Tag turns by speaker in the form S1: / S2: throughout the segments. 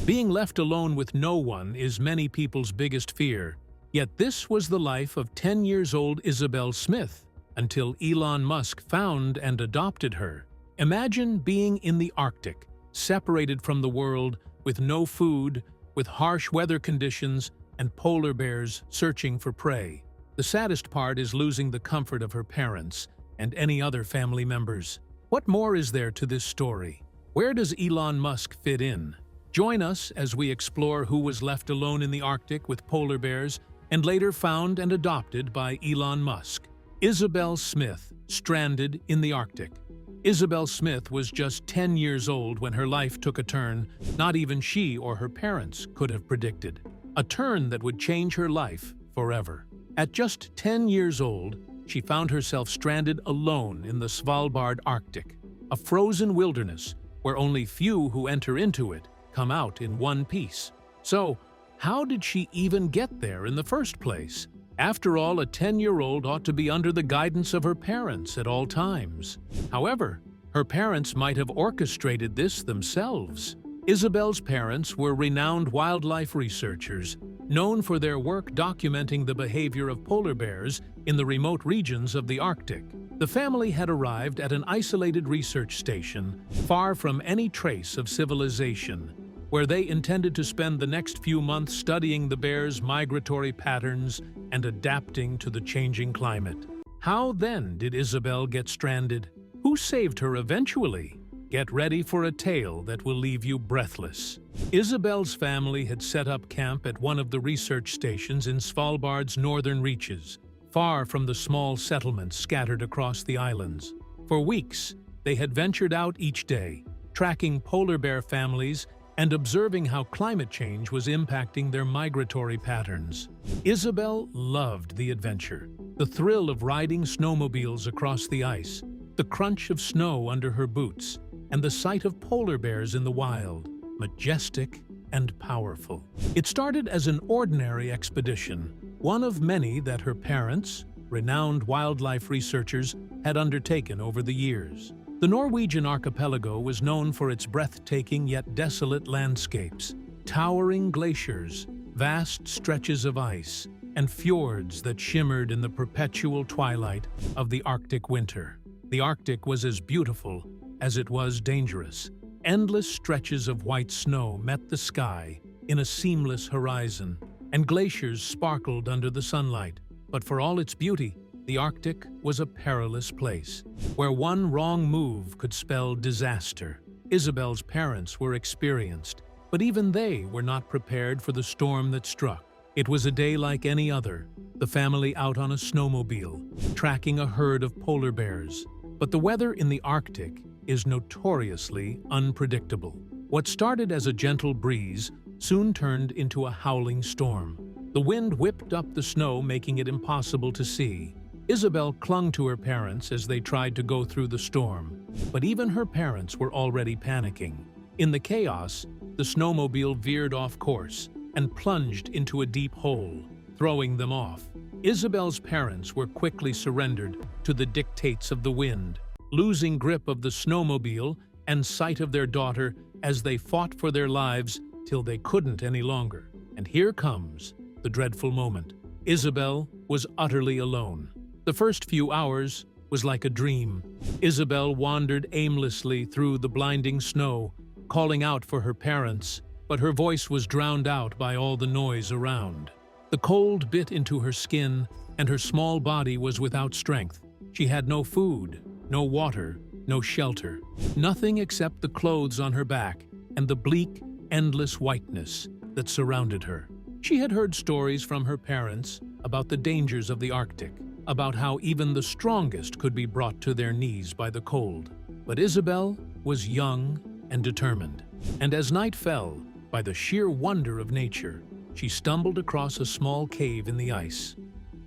S1: Being left alone with no one is many people's biggest fear. Yet this was the life of 10-year-old Isabelle Smith until Elon Musk found and adopted her. Imagine being in the Arctic, separated from the world, with no food, with harsh weather conditions, and polar bears searching for prey. The saddest part is losing the comfort of her parents and any other family members. What more is there to this story? Where does Elon Musk fit in? Join us as we explore who was left alone in the Arctic with polar bears and later found and adopted by Elon Musk. Isabelle Smith, stranded in the Arctic. Isabelle Smith was just 10 years old when her life took a turn not even she or her parents could have predicted. A turn that would change her life forever. At just 10 years old, she found herself stranded alone in the Svalbard Arctic, a frozen wilderness where only few who enter into it come out in one piece. So, how did she even get there in the first place? After all, a 10-year-old ought to be under the guidance of her parents at all times. However, her parents might have orchestrated this themselves. Isabelle's parents were renowned wildlife researchers, known for their work documenting the behavior of polar bears in the remote regions of the Arctic. The family had arrived at an isolated research station, far from any trace of civilization, where they intended to spend the next few months studying the bears' migratory patterns and adapting to the changing climate. How then did Isabelle get stranded? Who saved her eventually? Get ready for a tale that will leave you breathless. Isabelle's family had set up camp at one of the research stations in Svalbard's northern reaches, far from the small settlements scattered across the islands. For weeks, they had ventured out each day, tracking polar bear families and observing how climate change was impacting their migratory patterns. Isabelle loved the adventure, the thrill of riding snowmobiles across the ice, the crunch of snow under her boots, and the sight of polar bears in the wild, majestic and powerful. It started as an ordinary expedition, one of many that her parents, renowned wildlife researchers, had undertaken over the years. The Norwegian archipelago was known for its breathtaking yet desolate landscapes, towering glaciers, vast stretches of ice, and fjords that shimmered in the perpetual twilight of the Arctic winter. The Arctic was as beautiful as it was dangerous. Endless stretches of white snow met the sky in a seamless horizon, and glaciers sparkled under the sunlight. But for all its beauty, the Arctic was a perilous place, where one wrong move could spell disaster. Isabelle's parents were experienced, but even they were not prepared for the storm that struck. It was a day like any other, the family out on a snowmobile, tracking a herd of polar bears. But the weather in the Arctic is notoriously unpredictable. What started as a gentle breeze soon turned into a howling storm. The wind whipped up the snow, making it impossible to see. Isabelle clung to her parents as they tried to go through the storm, but even her parents were already panicking. In the chaos, the snowmobile veered off course and plunged into a deep hole, throwing them off. Isabelle's parents were quickly surrendered to the dictates of the wind, losing grip of the snowmobile and sight of their daughter as they fought for their lives till they couldn't any longer. And here comes the dreadful moment. Isabelle was utterly alone. The first few hours was like a dream. Isabelle wandered aimlessly through the blinding snow, calling out for her parents, but her voice was drowned out by all the noise around. The cold bit into her skin, and her small body was without strength. She had no food, no water, no shelter, nothing except the clothes on her back and the bleak, endless whiteness that surrounded her. She had heard stories from her parents about the dangers of the Arctic, about how even the strongest could be brought to their knees by the cold. But Isabelle was young and determined, and as night fell, by the sheer wonder of nature, she stumbled across a small cave in the ice.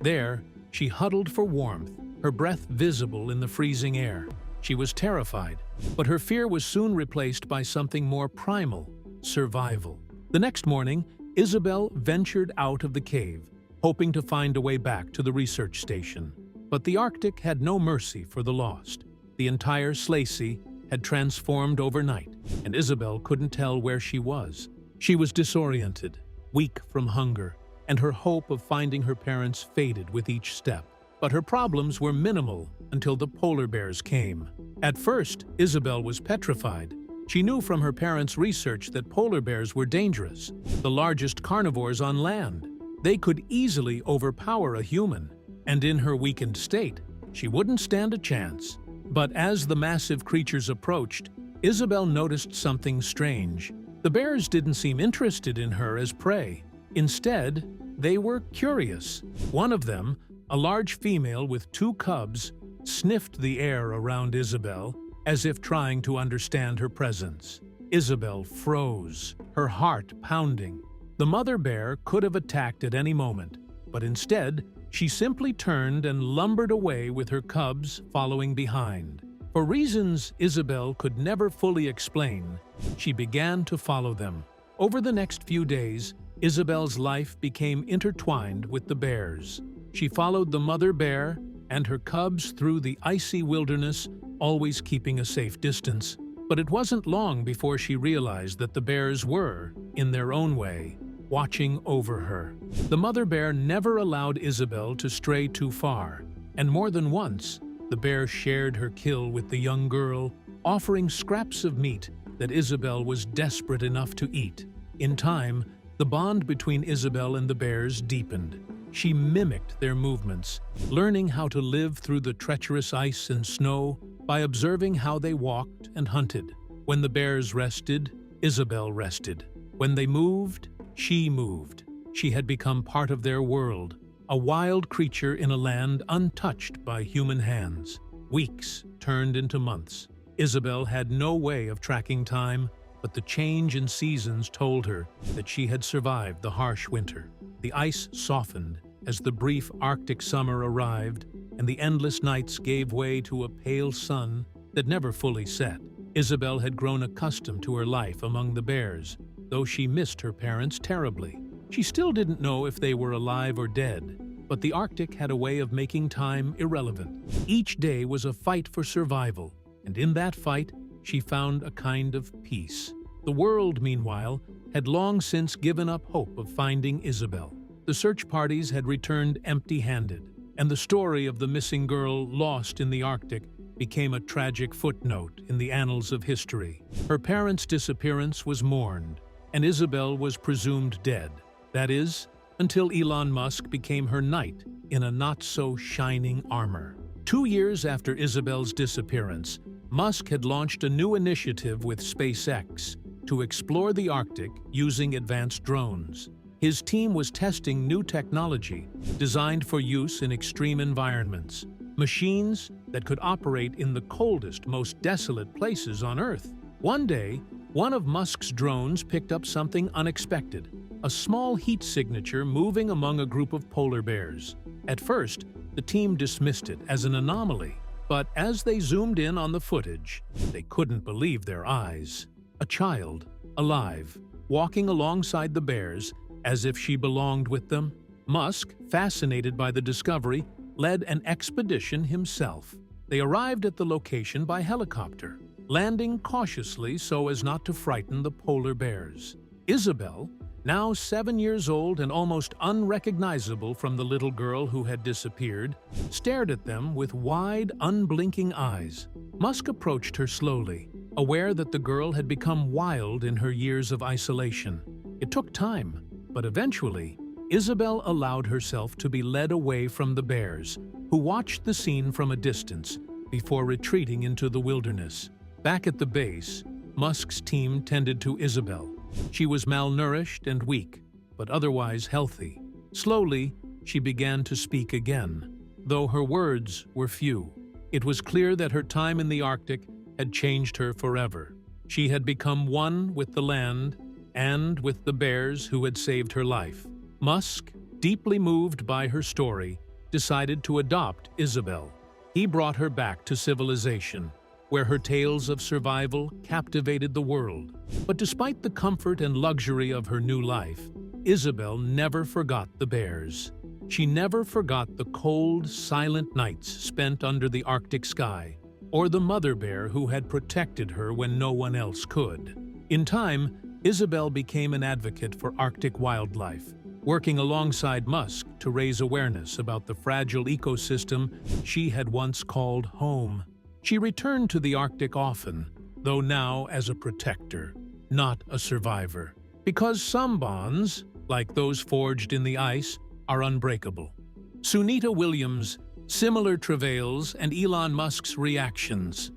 S1: There, she huddled for warmth, her breath visible in the freezing air. She was terrified, but her fear was soon replaced by something more primal: survival. The next morning, Isabelle ventured out of the cave, hoping to find a way back to the research station. But the Arctic had no mercy for the lost. The entire Slacy had transformed overnight, and Isabelle couldn't tell where she was. She was disoriented, weak from hunger, and her hope of finding her parents faded with each step. But her problems were minimal until the polar bears came. At first, Isabelle was petrified. She knew from her parents' research that polar bears were dangerous, the largest carnivores on land. They could easily overpower a human, and in her weakened state, she wouldn't stand a chance. But as the massive creatures approached, Isabelle noticed something strange. The bears didn't seem interested in her as prey. Instead, they were curious. One of them, a large female with 2 cubs, sniffed the air around Isabelle as if trying to understand her presence. Isabelle froze, her heart pounding. The mother bear could have attacked at any moment, but instead, she simply turned and lumbered away with her cubs following behind. For reasons Isabelle could never fully explain, she began to follow them. Over the next few days, Isabelle's life became intertwined with the bears. She followed the mother bear and her cubs through the icy wilderness, always keeping a safe distance. But it wasn't long before she realized that the bears were, in their own way, watching over her. The mother bear never allowed Isabelle to stray too far, and more than once, the bear shared her kill with the young girl, offering scraps of meat that Isabelle was desperate enough to eat. In time, the bond between Isabelle and the bears deepened. She mimicked their movements, learning how to live through the treacherous ice and snow by observing how they walked and hunted. When the bears rested, Isabelle rested. When they moved, she moved. She had become part of their world, a wild creature in a land untouched by human hands. Weeks turned into months. Isabelle had no way of tracking time, but the change in seasons told her that she had survived the harsh winter. The ice softened as the brief Arctic summer arrived, and the endless nights gave way to a pale sun that never fully set. Isabelle had grown accustomed to her life among the bears, though she missed her parents terribly. She still didn't know if they were alive or dead, but the Arctic had a way of making time irrelevant. Each day was a fight for survival, and in that fight, she found a kind of peace. The world, meanwhile, had long since given up hope of finding Isabelle. The search parties had returned empty-handed, and the story of the missing girl lost in the Arctic became a tragic footnote in the annals of history. Her parents' disappearance was mourned, and Isabelle was presumed dead. That is, until Elon Musk became her knight in a not-so-shining armor. 2 years after Isabelle's disappearance, Musk had launched a new initiative with SpaceX to explore the Arctic using advanced drones. His team was testing new technology designed for use in extreme environments, machines that could operate in the coldest, most desolate places on Earth. One day, one of Musk's drones picked up something unexpected, a small heat signature moving among a group of polar bears. At first, the team dismissed it as an anomaly, but as they zoomed in on the footage, they couldn't believe their eyes. A child, alive, walking alongside the bears as if she belonged with them. Musk, fascinated by the discovery, led an expedition himself. They arrived at the location by helicopter, landing cautiously so as not to frighten the polar bears. Isabelle, now 7 years old and almost unrecognizable from the little girl who had disappeared, stared at them with wide, unblinking eyes. Musk approached her slowly, aware that the girl had become wild in her years of isolation. It took time, but eventually, Isabelle allowed herself to be led away from the bears, who watched the scene from a distance before retreating into the wilderness. Back at the base, Musk's team tended to Isabelle. She was malnourished and weak, but otherwise healthy. Slowly, she began to speak again, though her words were few. It was clear that her time in the Arctic had changed her forever. She had become one with the land and with the bears who had saved her life. Musk, deeply moved by her story, decided to adopt Isabelle. He brought her back to civilization, where her tales of survival captivated the world. But despite the comfort and luxury of her new life, Isabelle never forgot the bears. She never forgot the cold, silent nights spent under the Arctic sky, or the mother bear who had protected her when no one else could. In time, Isabelle became an advocate for Arctic wildlife, working alongside Musk to raise awareness about the fragile ecosystem she had once called home. She returned to the Arctic often, though now as a protector, not a survivor. Because some bonds, like those forged in the ice, are unbreakable. Sunita Williams, similar travails, and Elon Musk's reactions.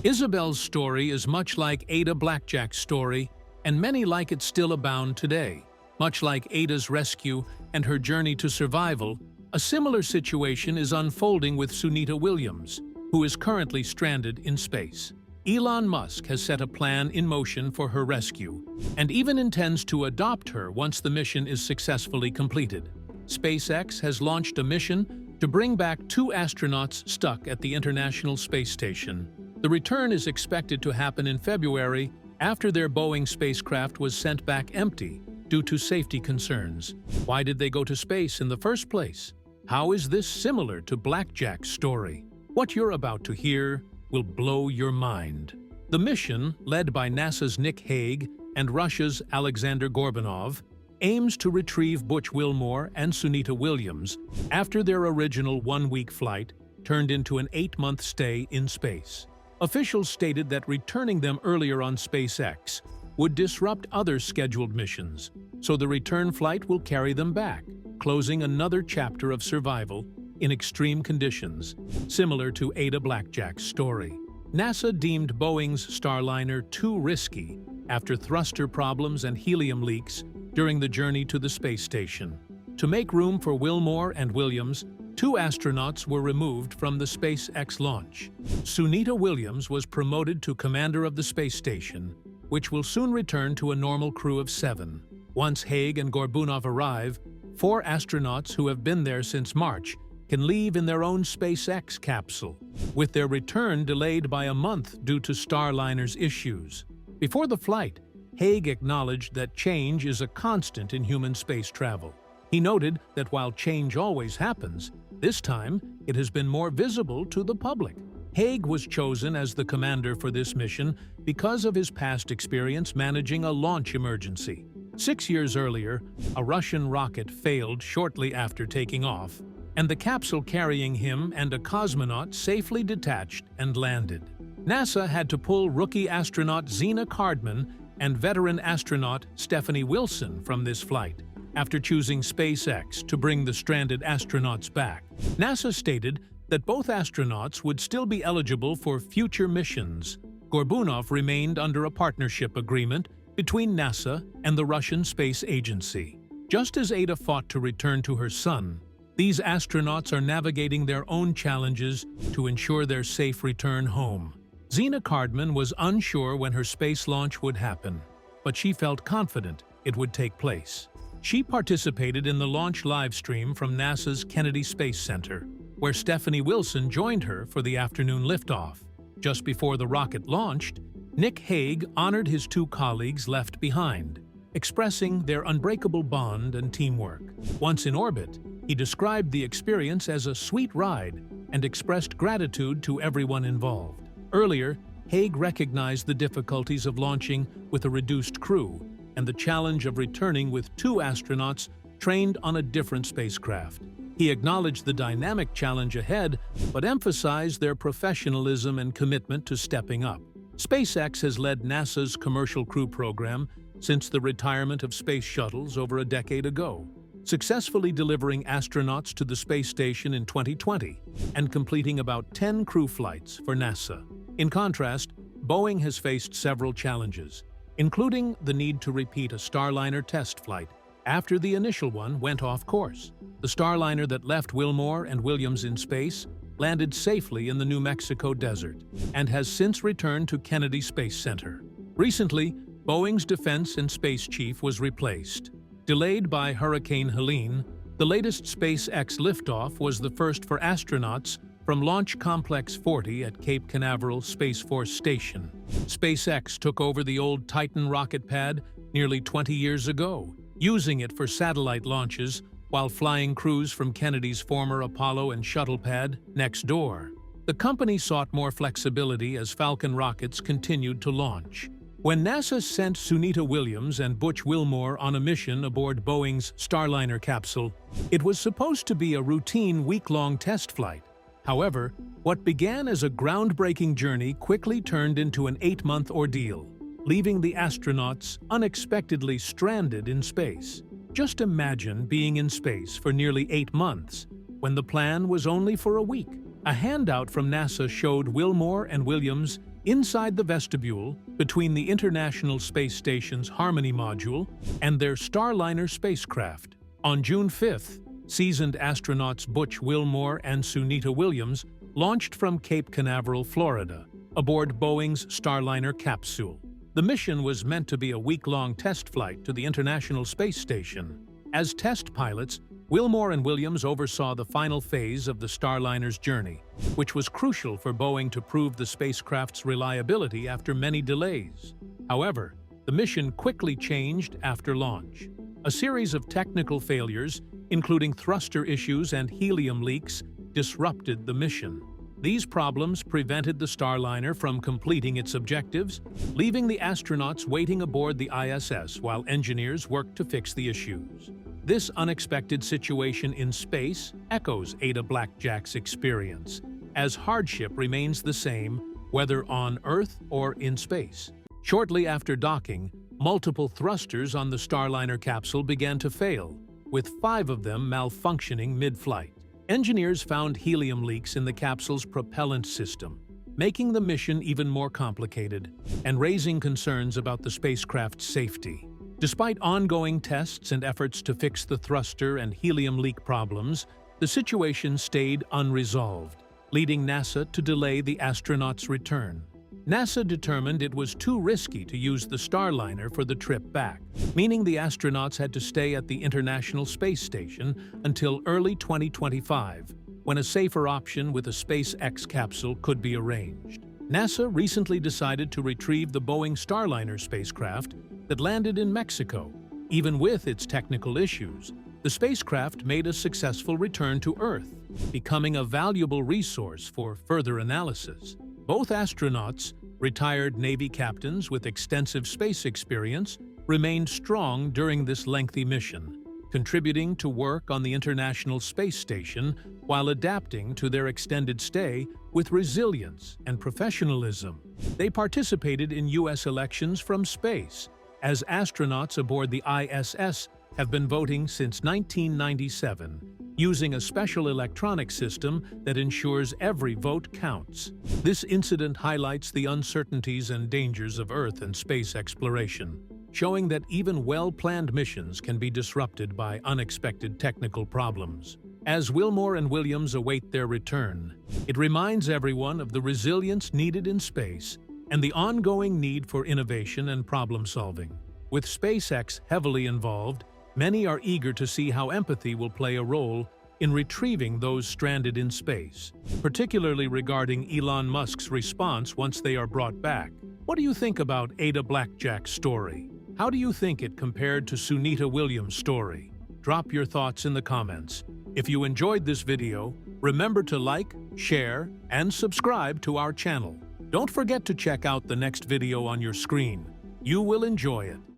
S1: Isabelle's story is much like Ada Blackjack's story, and many like it still abound today. Much like Ada's rescue and her journey to survival, a similar situation is unfolding with Sunita Williams, who is currently stranded in space. Elon Musk has set a plan in motion for her rescue, and even intends to adopt her once the mission is successfully completed. SpaceX has launched a mission to bring back 2 astronauts stuck at the International Space Station. The return is expected to happen in February after their Boeing spacecraft was sent back empty due to safety concerns. Why did they go to space in the first place? How is this similar to Blackjack's story? What you're about to hear will blow your mind. The mission, led by NASA's Nick Hague and Russia's Alexander Gorbanov, aims to retrieve Butch Wilmore and Sunita Williams after their original 1-week flight turned into an 8-month stay in space. Officials stated that returning them earlier on SpaceX would disrupt other scheduled missions, so the return flight will carry them back, closing another chapter of survival in extreme conditions, similar to Ada Blackjack's story. NASA deemed Boeing's Starliner too risky after thruster problems and helium leaks during the journey to the space station. To make room for Wilmore and Williams, 2 astronauts were removed from the SpaceX launch. Sunita Williams was promoted to commander of the space station, which will soon return to a normal crew of 7. Once Hague and Gorbanov arrive, 4 astronauts who have been there since March can leave in their own SpaceX capsule, with their return delayed by a month due to Starliner's issues. Before the flight, Hague acknowledged that change is a constant in human space travel. He noted that while change always happens, this time it has been more visible to the public. Hague was chosen as the commander for this mission because of his past experience managing a launch emergency. 6 years earlier, a Russian rocket failed shortly after taking off, and the capsule carrying him and a cosmonaut safely detached and landed. NASA had to pull rookie astronaut Zena Cardman and veteran astronaut Stephanie Wilson from this flight, after choosing SpaceX to bring the stranded astronauts back. NASA stated that both astronauts would still be eligible for future missions. Gorbanov remained under a partnership agreement between NASA and the Russian Space Agency. Just as Ada fought to return to her son, these astronauts are navigating their own challenges to ensure their safe return home. Zena Cardman was unsure when her space launch would happen, but she felt confident it would take place. She participated in the launch livestream from NASA's Kennedy Space Center, where Stephanie Wilson joined her for the afternoon liftoff. Just before the rocket launched, Nick Hague honored his 2 colleagues left behind, expressing their unbreakable bond and teamwork. Once in orbit, he described the experience as a sweet ride and expressed gratitude to everyone involved. Earlier, Hague recognized the difficulties of launching with a reduced crew and the challenge of returning with 2 astronauts trained on a different spacecraft. He acknowledged the dynamic challenge ahead, but emphasized their professionalism and commitment to stepping up. SpaceX has led NASA's Commercial Crew program since the retirement of space shuttles over a decade ago, successfully delivering astronauts to the space station in 2020 and completing about 10 crew flights for NASA. In contrast, Boeing has faced several challenges, including the need to repeat a Starliner test flight after the initial one went off course. The Starliner that left Wilmore and Williams in space landed safely in the New Mexico desert and has since returned to Kennedy Space Center. Recently, Boeing's defense and space chief was replaced. Delayed by Hurricane Helene, the latest SpaceX liftoff was the first for astronauts from Launch Complex 40 at Cape Canaveral Space Force Station. SpaceX took over the old Titan rocket pad nearly 20 years ago, using it for satellite launches while flying crews from Kennedy's former Apollo and Shuttle pad next door. The company sought more flexibility as Falcon rockets continued to launch. When NASA sent Sunita Williams and Butch Wilmore on a mission aboard Boeing's Starliner capsule, it was supposed to be a routine week-long test flight. However, what began as a groundbreaking journey quickly turned into an 8-month ordeal, leaving the astronauts unexpectedly stranded in space. Just imagine being in space for nearly 8 months, when the plan was only for a week. A handout from NASA showed Wilmore and Williams inside the vestibule between the International Space Station's Harmony module and their Starliner spacecraft. On June 5th, seasoned astronauts Butch Wilmore and Sunita Williams launched from Cape Canaveral, Florida, aboard Boeing's Starliner capsule. The mission was meant to be a week-long test flight to the International Space Station. As test pilots, Wilmore and Williams oversaw the final phase of the Starliner's journey, which was crucial for Boeing to prove the spacecraft's reliability after many delays. However, the mission quickly changed after launch. A series of technical failures, including thruster issues and helium leaks, disrupted the mission. These problems prevented the Starliner from completing its objectives, leaving the astronauts waiting aboard the ISS while engineers worked to fix the issues. This unexpected situation in space echoes Ada Blackjack's experience, as hardship remains the same whether on Earth or in space. Shortly after docking, multiple thrusters on the Starliner capsule began to fail, with 5 of them malfunctioning mid-flight. Engineers found helium leaks in the capsule's propellant system, making the mission even more complicated and raising concerns about the spacecraft's safety. Despite ongoing tests and efforts to fix the thruster and helium leak problems, the situation stayed unresolved, leading NASA to delay the astronauts' return. NASA determined it was too risky to use the Starliner for the trip back, meaning the astronauts had to stay at the International Space Station until early 2025, when a safer option with a SpaceX capsule could be arranged. NASA recently decided to retrieve the Boeing Starliner spacecraft that landed in Mexico. Even with its technical issues, the spacecraft made a successful return to Earth, becoming a valuable resource for further analysis. Both astronauts, retired Navy captains with extensive space experience, remained strong during this lengthy mission, contributing to work on the International Space Station while adapting to their extended stay with resilience and professionalism. They participated in U.S. elections from space, as astronauts aboard the ISS have been voting since 1997, using a special electronic system that ensures every vote counts. This incident highlights the uncertainties and dangers of Earth and space exploration, showing that even well-planned missions can be disrupted by unexpected technical problems. As Wilmore and Williams await their return, it reminds everyone of the resilience needed in space and the ongoing need for innovation and problem-solving. With SpaceX heavily involved, many are eager to see how empathy will play a role in retrieving those stranded in space, particularly regarding Elon Musk's response once they are brought back. What do you think about Ada Blackjack's story? How do you think it compared to Sunita Williams' story? Drop your thoughts in the comments. If you enjoyed this video, remember to like, share, and subscribe to our channel. Don't forget to check out the next video on your screen. You will enjoy it.